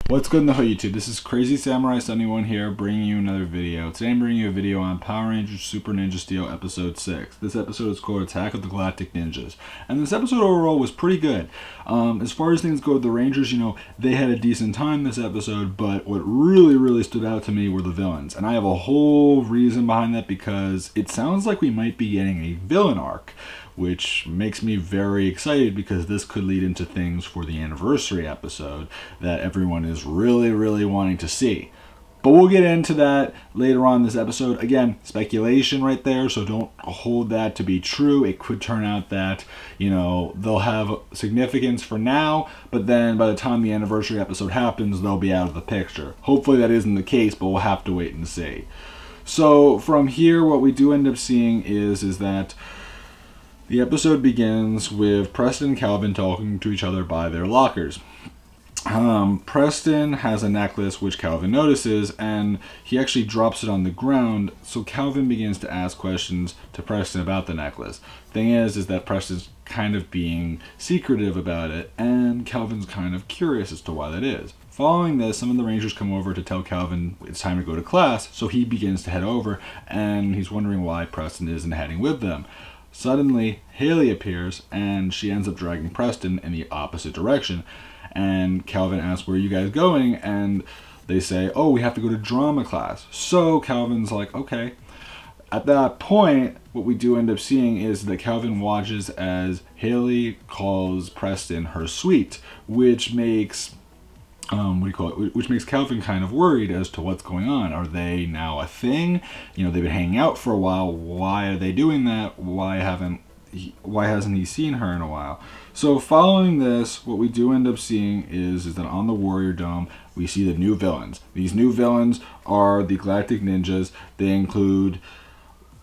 What's good in the hood, YouTube? This is Crazy Samurai 71 here, bringing you another video. Today I'm bringing you a video on Power Rangers Super Ninja Steel Episode 6. This episode is called Attack of the Galactic Ninjas. And this episode overall was pretty good. As far as things go, the Rangers, they had a decent time this episode, but what really stood out to me were the villains. And I have a whole reason behind that because it sounds like we might be getting a villain arc, which makes me very excited because this could lead into things for the anniversary episode that everyone is really wanting to see. But we'll get into that later on in this episode. Again, speculation right there, so don't hold that to be true. It could turn out that, they'll have significance for now, but then by the time the anniversary episode happens, they'll be out of the picture. Hopefully that isn't the case, but we'll have to wait and see. So from here, what we do end up seeing is that the episode begins with Preston and Calvin talking to each other by their lockers. Preston has a necklace which Calvin notices, and he actually drops it on the ground, so Calvin begins to ask questions to Preston about the necklace. Thing is that Preston's kind of being secretive about it, and Calvin's kind of curious as to why that is. Following this, some of the Rangers come over to tell Calvin it's time to go to class, so he begins to head over, and he's wondering why Preston isn't heading with them. Suddenly, Haley appears, and she ends up dragging Preston in the opposite direction. And Calvin asks, "Where are you guys going?" And they say, "Oh, we have to go to drama class." So Calvin's like, okay. At that point, what we do end up seeing is that Calvin watches as Haley calls Preston her sweet, which makes which makes Calvin kind of worried as to what's going on. Are they now a thing? They've been hanging out for a while. Why are they doing that? Why hasn't he seen her in a while? So following this, what we do end up seeing is that on the Warrior Dome, we see the new villains. These new villains are the Galactic Ninjas. They include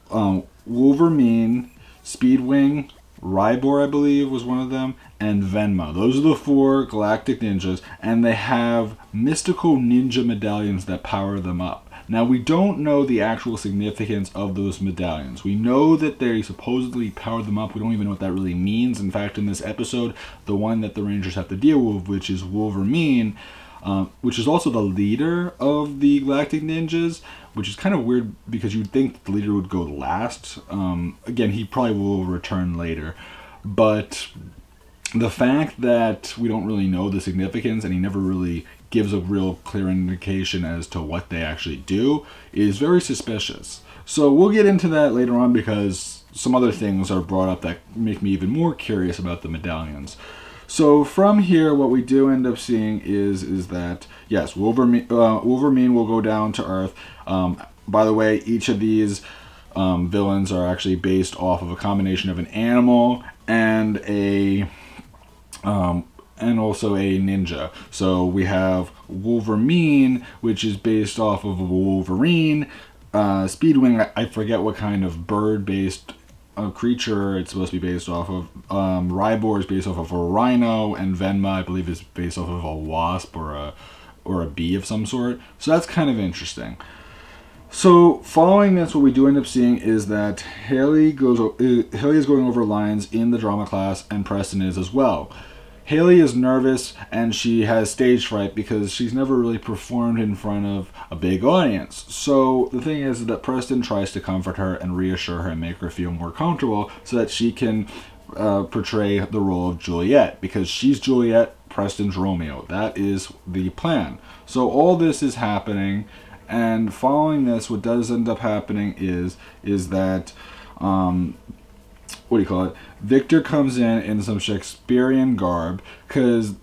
Wolverine, Speedwing, Rybor, I believe, was one of them, and Venma. Those are the 4 Galactic Ninjas, and they have mystical ninja medallions that power them up. Now, we don't know the actual significance of those medallions. We know that they supposedly power them up. We don't even know what that really means. In fact, in this episode, the one that the Rangers have to deal with, which is Wolverine, which is also the leader of the Galactic Ninjas, which is kind of weird because you'd think the leader would go last. Again, he probably will return later. But the fact that we don't really know the significance and he never really gives a real clear indication as to what they actually do is very suspicious. So we'll get into that later on because some other things are brought up that make me even more curious about the medallions. So from here, what we do end up seeing is that, yes, Wolverine will go down to Earth. By the way, each of these villains are actually based off of a combination of an animal and also a ninja. So we have Wolverine, which is based off of a Wolverine. Speedwing, I forget what kind of bird-based creature it's supposed to be based off of. Rybor is based off of a rhino, and Venma, I believe, is based off of a wasp or a bee of some sort. So that's kind of interesting. So following this, what we do end up seeing is that Haley is going over lines in the drama class, and Preston is as well. Haley is nervous and she has stage fright because she's never really performed in front of a big audience. So the thing is that Preston tries to comfort her and reassure her and make her feel more comfortable so that she can portray the role of Juliet, because she's Juliet, Preston's Romeo. That is the plan. So all this is happening, and following this, what does end up happening is that Victor comes in some Shakespearean garb because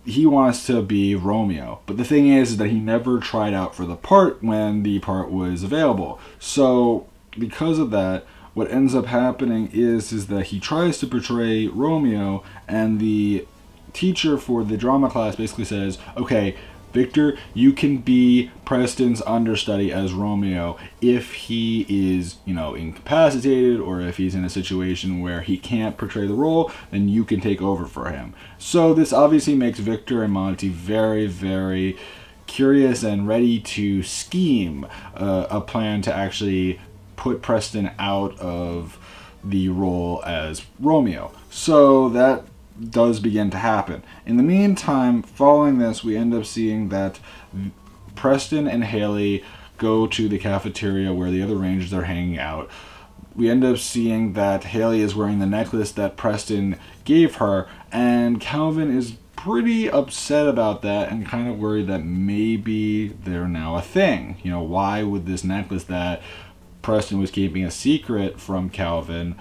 he wants to be Romeo. But the thing is that he never tried out for the part when the part was available. So because of that, what ends up happening is that he tries to portray Romeo, and the teacher for the drama class basically says, okay, Victor, you can be Preston's understudy as Romeo if he is, incapacitated, or if he's in a situation where he can't portray the role, then you can take over for him. So this obviously makes Victor and Monty very curious and ready to scheme a plan to actually put Preston out of the role as Romeo. So that does begin to happen. In the meantime, following this, we end up seeing that Preston and Haley go to the cafeteria where the other Rangers are hanging out. We end up seeing that Haley is wearing the necklace that Preston gave her, and Calvin is pretty upset about that and kind of worried that maybe they're now a thing. You know, why would this necklace that Preston was keeping a secret from Calvin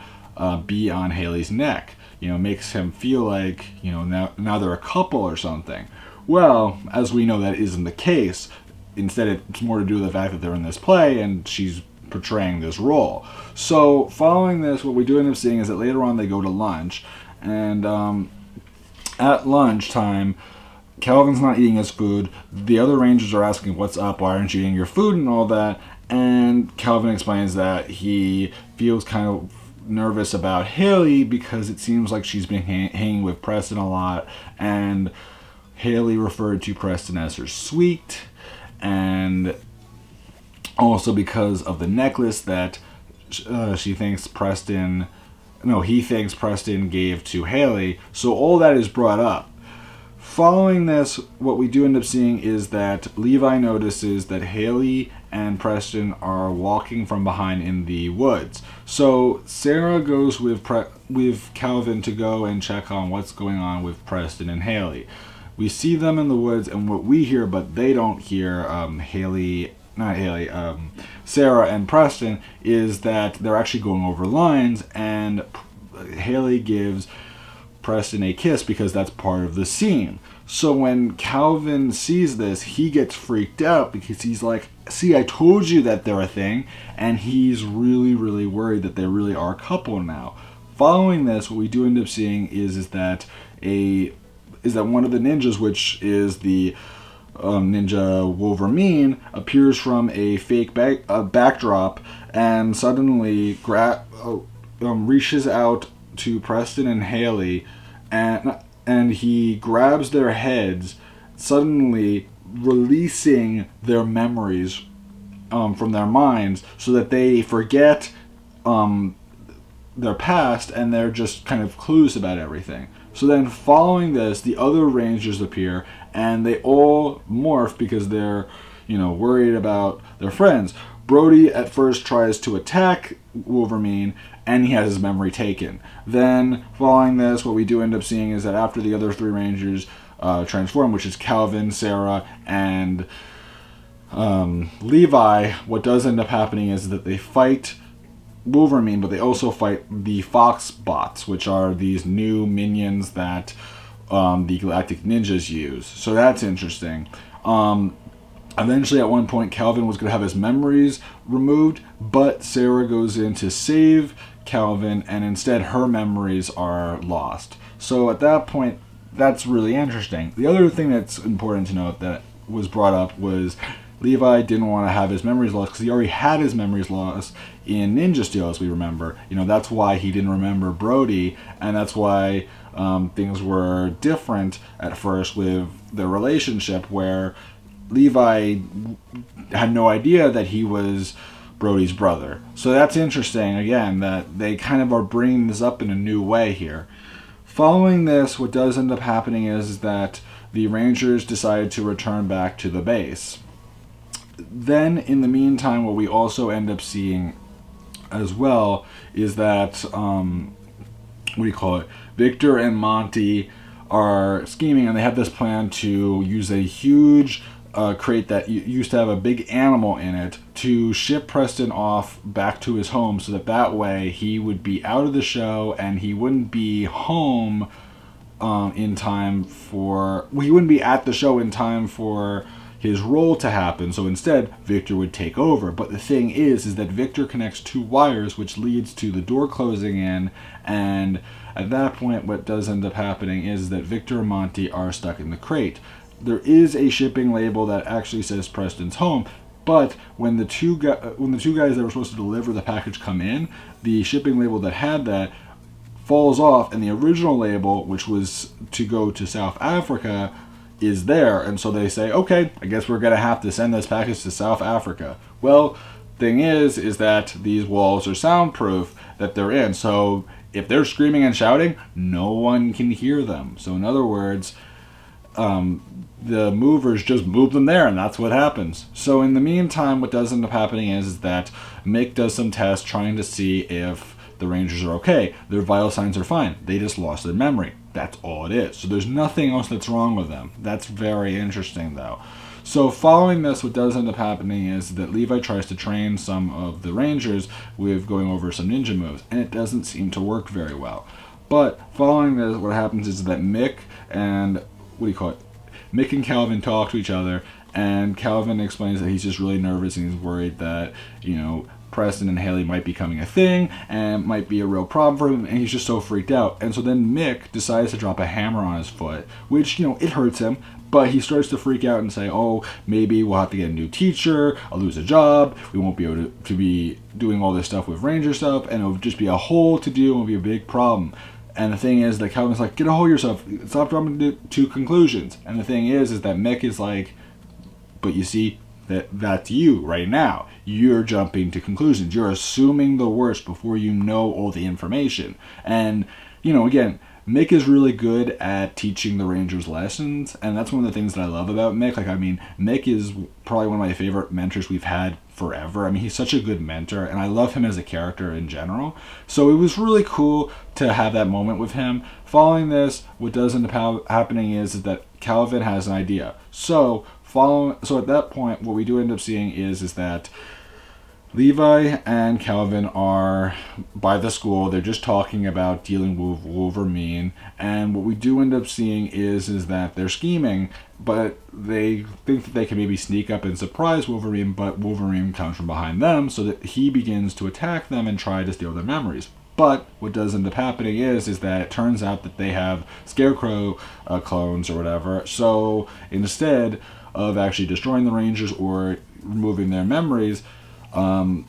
be on Haley's neck? You know, makes him feel like, you know, now they're a couple or something. Well, as we know, that isn't the case. Instead, it's more to do with the fact that they're in this play and she's portraying this role. So following this, what we do end up seeing is that later on they go to lunch, and at lunchtime, Calvin's not eating his food. The other Rangers are asking, what's up, why aren't you eating your food and all that, and Calvin explains that he feels kind of nervous about Haley because it seems like she's been hanging with Preston a lot, and Haley referred to Preston as her sweet, and also because of the necklace that he thinks Preston gave to Haley. So all that is brought up. Following this, what we do end up seeing is that Levi notices that Haley and Preston are walking from behind in the woods. So Sarah goes with Calvin to go and check on what's going on with Preston and Haley. We see them in the woods, and what we hear, but they don't hear, Sarah and Preston, is that they're actually going over lines, and Haley gives Preston a kiss because that's part of the scene. So when Calvin sees this, he gets freaked out because he's like, see, I told you that they're a thing, and he's really, really worried that they really are a couple now. Following this, what we do end up seeing is that one of the ninjas, which is the ninja Wolverine, appears from a fake backdrop and suddenly reaches out to Preston and Haley, and he grabs their heads, suddenly releasing their memories from their minds so that they forget their past and they're just kind of clueless about everything. So then following this, the other Rangers appear and they all morph because they're, you know, worried about their friends. Brody at first tries to attack Wolverine and he has his memory taken. Then following this, what we do end up seeing is that after the other three Rangers transform, which is Calvin, Sarah, and Levi, what does end up happening is that they fight Wolverine, but they also fight the Fox bots, which are these new minions that the Galactic Ninjas use. So that's interesting. Eventually, at one point, Calvin was going to have his memories removed, but Sarah goes in to save Calvin, and instead her memories are lost. So at that point, that's really interesting. The other thing that's important to note that was brought up was Levi didn't want to have his memories lost because he already had his memories lost in Ninja Steel, as we remember. You know, that's why he didn't remember Brody, and that's why things were different at first with their relationship, where Levi had no idea that he was Brody's brother. So that's interesting, again, that they kind of are bringing this up in a new way here. Following this, what does end up happening is that the Rangers decide to return back to the base. Then, in the meantime, what we also end up seeing as well is that, Victor and Monty are scheming, and they have this plan to use a huge crate that used to have a big animal in it to ship Preston off back to his home, so that way he would be out of the show and he wouldn't be home in time for... Well, he wouldn't be at the show in time for his role to happen, so instead Victor would take over. But the thing is that Victor connects two wires, which leads to the door closing in, and at that point what does end up happening is that Victor and Monty are stuck in the crate. There is a shipping label that actually says Preston's home, but when the two guys that were supposed to deliver the package come in, the shipping label that had that falls off, and the original label, which was to go to South Africa, is there. And so they say, okay, I guess we're gonna have to send this package to South Africa. Well, thing is that these walls are soundproof that they're in, so if they're screaming and shouting, no one can hear them. So in other words, the movers just move them there, and that's what happens. So in the meantime, what does end up happening is that Mick does some tests trying to see if the Rangers are okay. Their vital signs are fine. They just lost their memory. That's all it is. So there's nothing else that's wrong with them. That's very interesting, though. So following this, what does end up happening is that Levi tries to train some of the Rangers with going over some ninja moves, and it doesn't seem to work very well. But following this, what happens is that Mick and Mick and Calvin talk to each other, and Calvin explains that he's just really nervous and he's worried that, Preston and Haley might be becoming a thing and might be a real problem for him, and he's just so freaked out. And so then Mick decides to drop a hammer on his foot, which, it hurts him, but he starts to freak out and say, oh, maybe we'll have to get a new teacher, I'll lose a job, we won't be able to be doing all this stuff with Ranger stuff, and it'll just be a whole to-do and it'll be a big problem. And the thing is that Calvin's like, get a hold of yourself, stop jumping to conclusions. And the thing is that Mick is like, but you see, that's you right now. You're jumping to conclusions. You're assuming the worst before you know all the information. And, again, Mick is really good at teaching the Rangers lessons, and that's one of the things that I love about Mick. Mick is probably one of my favorite mentors we've had forever. He's such a good mentor, and I love him as a character in general. So it was really cool to have that moment with him. Following this, what does end up happening is that Calvin has an idea. So at that point, what we do end up seeing is that Levi and Calvin are by the school. They're just talking about dealing with Wolverine, and what we do end up seeing is that they're scheming, but they think that they can maybe sneak up and surprise Wolverine, but Wolverine comes from behind them, so that he begins to attack them and try to steal their memories. But what does end up happening is that it turns out that they have Scarecrow clones or whatever, so instead of actually destroying the Rangers or removing their memories,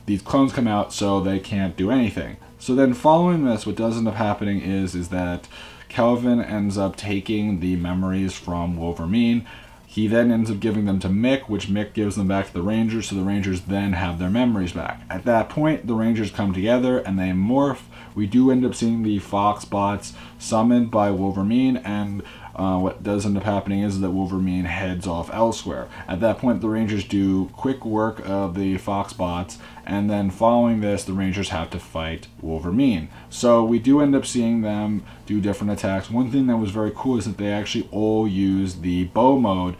these clones come out so they can't do anything. So then following this, what does end up happening is that Calvin ends up taking the memories from Wolverine. He then ends up giving them to Mick, which Mick gives them back to the Rangers, so the Rangers then have their memories back. At that point, the Rangers come together and they morph. We do end up seeing the Fox bots summoned by Wolverine, and what does end up happening is that Wolverine heads off elsewhere. At that point, the Rangers do quick work of the Fox bots, and then following this, the Rangers have to fight Wolverine. So we do end up seeing them do different attacks. One thing that was very cool is that they actually all use the bow mode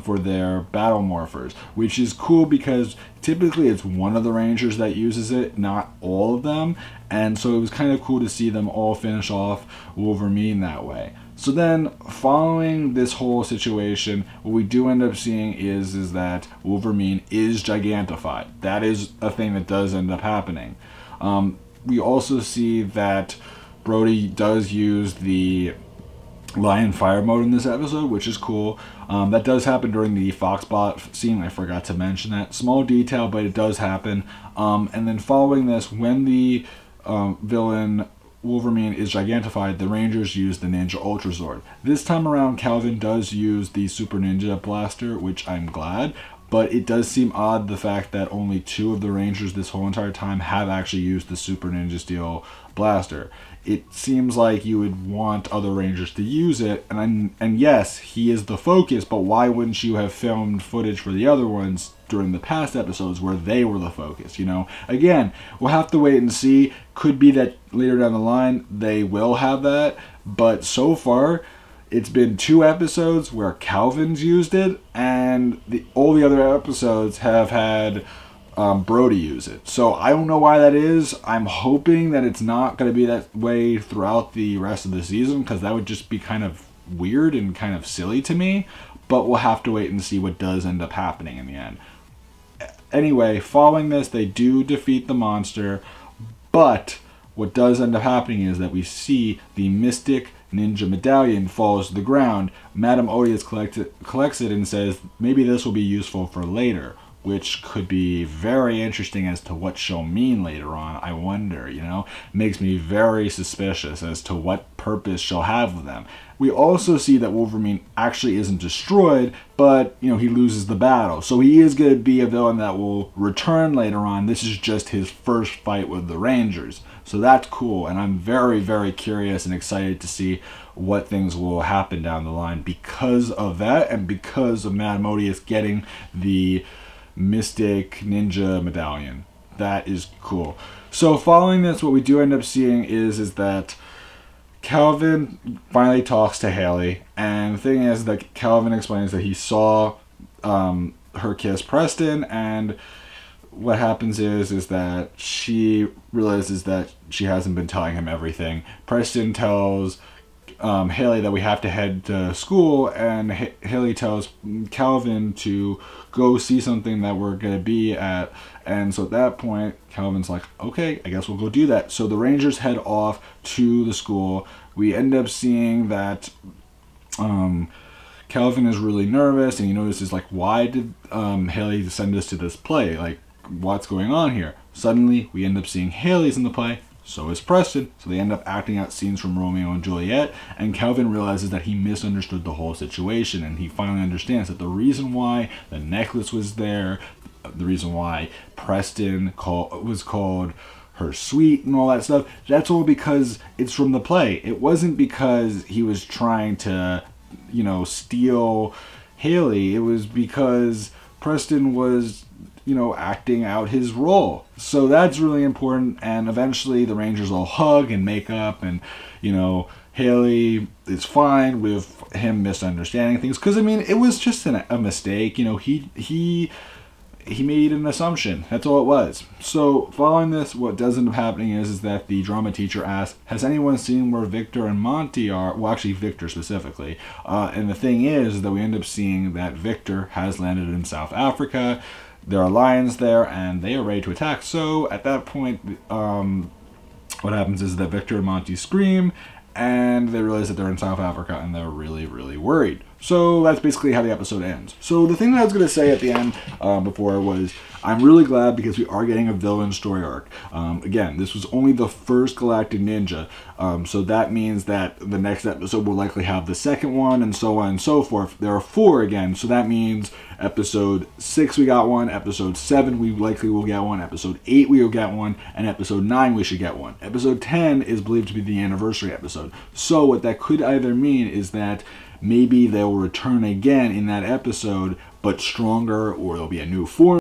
for their battle morphers, which is cool because typically it's one of the Rangers that uses it, not all of them, and so it was kind of cool to see them all finish off Wolverine that way. So then, following this whole situation, what we do end up seeing is that Wolverine is gigantified. That is a thing that does end up happening. We also see that Brody does use the Lion Fire mode in this episode, which is cool. That does happen during the Foxbot scene. I forgot to mention that. Small detail, but it does happen. And then following this, when the villain Wolverine is gigantified, the Rangers use the Ninja Ultra Zord. This time around, Calvin does use the Super Ninja Blaster, which I'm glad, but it does seem odd the fact that only 2 of the Rangers this whole entire time have actually used the Super Ninja Steel Blaster. It seems like you would want other Rangers to use it, and yes, he is the focus, but why wouldn't you have filmed footage for the other ones during the past episodes where they were the focus, Again, we'll have to wait and see. Could be that later down the line they will have that, but so far it's been 2 episodes where Calvin's used it, and all the other episodes have had Brody use it. So I don't know why that is. I'm hoping that it's not going to be that way throughout the rest of the season, because that would just be kind of weird and kind of silly to me, but we'll have to wait and see what does end up happening in the end. Anyway, following this, they do defeat the monster, but what does end up happening is that we see the Mystic Ninja Medallion falls to the ground. Madame Odious collects it and says, maybe this will be useful for later. which could be very interesting as to what she'll mean later on. I wonder, you know, makes me very suspicious as to what purpose she'll have with them. We also see that Wolverine actually isn't destroyed, but, you know, he loses the battle. So he is going to be a villain that will return later on. This is just his first fight with the Rangers. So that's cool, and I'm very, very curious and excited to see what things will happen down the line because of that, and because of Mad Modius getting the Mystic Ninja medallion. That is cool. So following this, what we do end up seeing is that Calvin finally talks to Haley, and the thing is that Calvin explains that he saw her kiss Preston, and what happens is that she realizes that she hasn't been telling him everything. Preston tells Haley that we have to head to school, and Haley tells Calvin to go see something that we're going to be at. And so at that point, Calvin's like, okay, I guess we'll go do that. So the Rangers head off to the school. We end up seeing that Calvin is really nervous, and he notices, like, why did Haley send us to this play? Like, what's going on here? Suddenly, we end up seeing Haley's in the play. So is Preston. So they end up acting out scenes from Romeo and Juliet, and Calvin realizes that he misunderstood the whole situation, and he finally understands that the reason why the necklace was there, the reason why Preston was called her sweet and all that stuff, that's all because it's from the play. It wasn't because he was trying to, you know, steal Haley. It was because Preston was, you know, acting out his role. So that's really important, and eventually the Rangers all hug and make up, and, you know, Haley is fine with him misunderstanding things, because, I mean, it was just a mistake. You know, he made an assumption. That's all it was. So following this, what does end up happening is that the drama teacher asks, has anyone seen where Victor and Monty are? Well, actually Victor specifically. And the thing is that we end up seeing that Victor has landed in South Africa. There are lions there, and they are ready to attack. So at that point, what happens is that Victor and Monty scream, and they realize that they're in South Africa, and they're really, really worried. So that's basically how the episode ends. So the thing that I was going to say at the end before was, I'm really glad because we are getting a villain story arc. Again, this was only the first Galactic Ninja, so that means that the next episode will likely have the second one, and so on and so forth. There are 4 again, so that means episode 6 we got one, episode 7 we likely will get one, episode 8 we will get one, and episode 9 we should get one. Episode 10 is believed to be the anniversary episode. So what that could either mean is that maybe they'll return again in that episode, but stronger, or there'll be a new form.